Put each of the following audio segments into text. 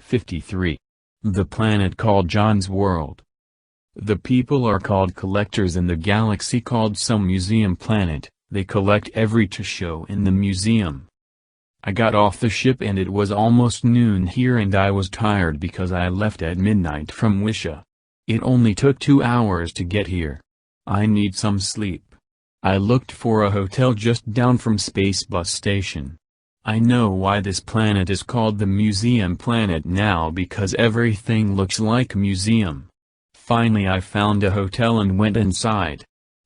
53. The planet called John's World. The people are called collectors in the galaxy called some museum planet. They collect every to show in the museum. I got off the ship and it was almost noon here and I was tired because I left at midnight from Wisha. It only took 2 hours to get here. I need some sleep. I looked for a hotel just down from Space Bus Station. I know why this planet is called the Museum Planet now because everything looks like a museum. Finally I found a hotel and went inside.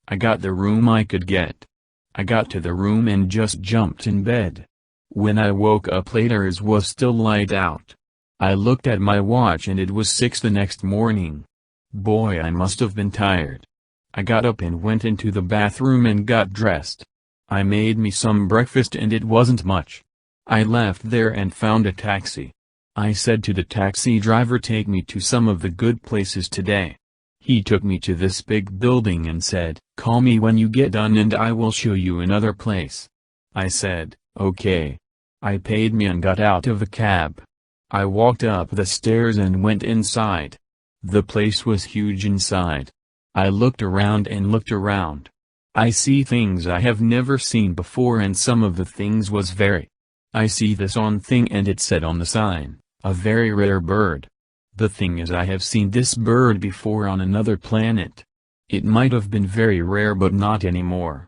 I got the room I could get. I got to the room and just jumped in bed. When I woke up later it was still light out. I looked at my watch and it was 6 the next morning. Boy, I must have been tired. I got up and went into the bathroom and got dressed. I made me some breakfast and it wasn't much. I left there and found a taxi. I said to the taxi driver, take me to some of the good places today. He took me to this big building and said, call me when you get done and I will show you another place. I said, okay. I paid me and got out of the cab. I walked up the stairs and went inside. The place was huge inside. I looked around and looked around. I see things I have never seen before and some of the things was I see this on thing and it said on the sign, a very rare bird. The thing is I have seen this bird before on another planet. It might have been very rare but not anymore.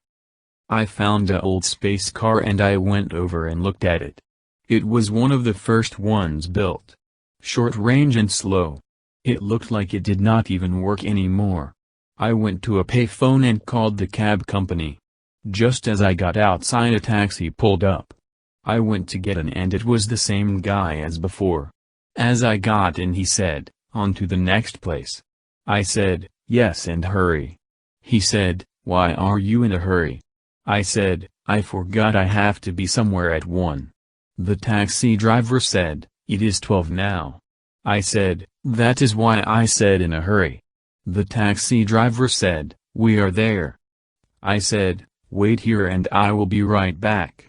I found a old space car and I went over and looked at it. It was one of the first ones built. Short range and slow. It looked like it did not even work anymore. I went to a payphone and called the cab company. Just as I got outside a taxi pulled up. I went to get in and it was the same guy as before. As I got in he said, on to the next place. I said, yes and hurry. He said, why are you in a hurry? I said, I forgot I have to be somewhere at 1. The taxi driver said, it is 12 now. I said, that is why I said in a hurry. The taxi driver said, we are there. I said, wait here and I will be right back.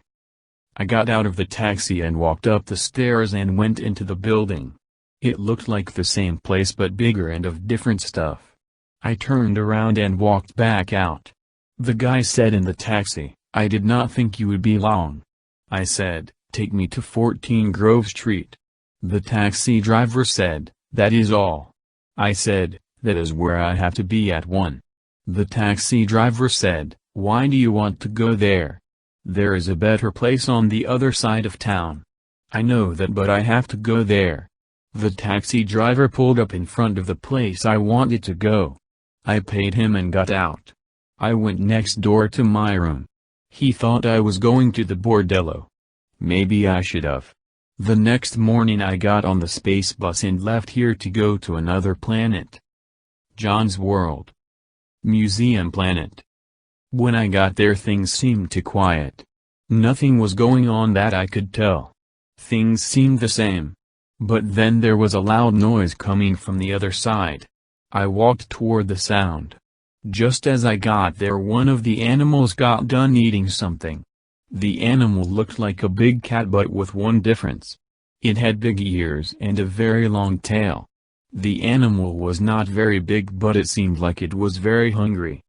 I got out of the taxi and walked up the stairs and went into the building. It looked like the same place but bigger and of different stuff. I turned around and walked back out. The guy said in the taxi, I did not think you would be long. I said, take me to 14 Grove Street. The taxi driver said, that is all. I said, that is where I have to be at 1. The taxi driver said, why do you want to go there? There is a better place on the other side of town. I know that but I have to go there. The taxi driver pulled up in front of the place I wanted to go. I paid him and got out. I went next door to my room. He thought I was going to the bordello. Maybe I should have. The next morning I got on the space bus and left here to go to another planet. John's World. Museum Planet. When I got there things seemed too quiet. Nothing was going on that I could tell. Things seemed the same. But then there was a loud noise coming from the other side. I walked toward the sound. Just as I got there one of the animals got done eating something. The animal looked like a big cat but with one difference. It had big ears and a very long tail. The animal was not very big but it seemed like it was very hungry.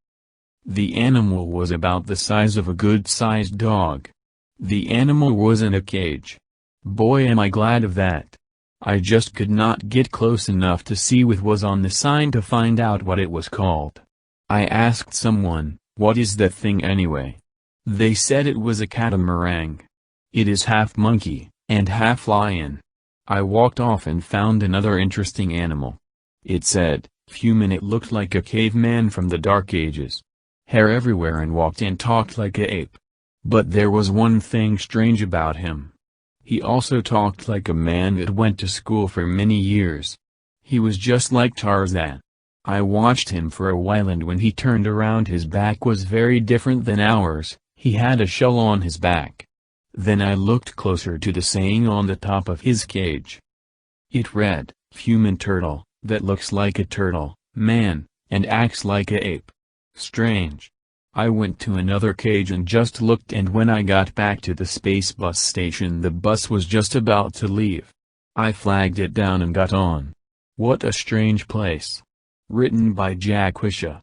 The animal was about the size of a good-sized dog. The animal was in a cage. Boy am I glad of that. I just could not get close enough to see what was on the sign to find out what it was called. I asked someone, what is that thing anyway? They said it was a catamaran. It is half monkey, and half lion. I walked off and found another interesting animal. It said, human. It looked like a caveman from the Dark Ages. Hair everywhere and walked and talked like a ape. But there was one thing strange about him. He also talked like a man that went to school for many years. He was just like Tarzan. I watched him for a while and when he turned around his back was very different than ours, he had a shell on his back. Then I looked closer to the saying on the top of his cage. It read, human turtle, that looks like a turtle, man, and acts like a ape. Strange. I went to another cage and just looked and when I got back to the space bus station the bus was just about to leave. I flagged it down and got on. What a strange place. Written by Wisha.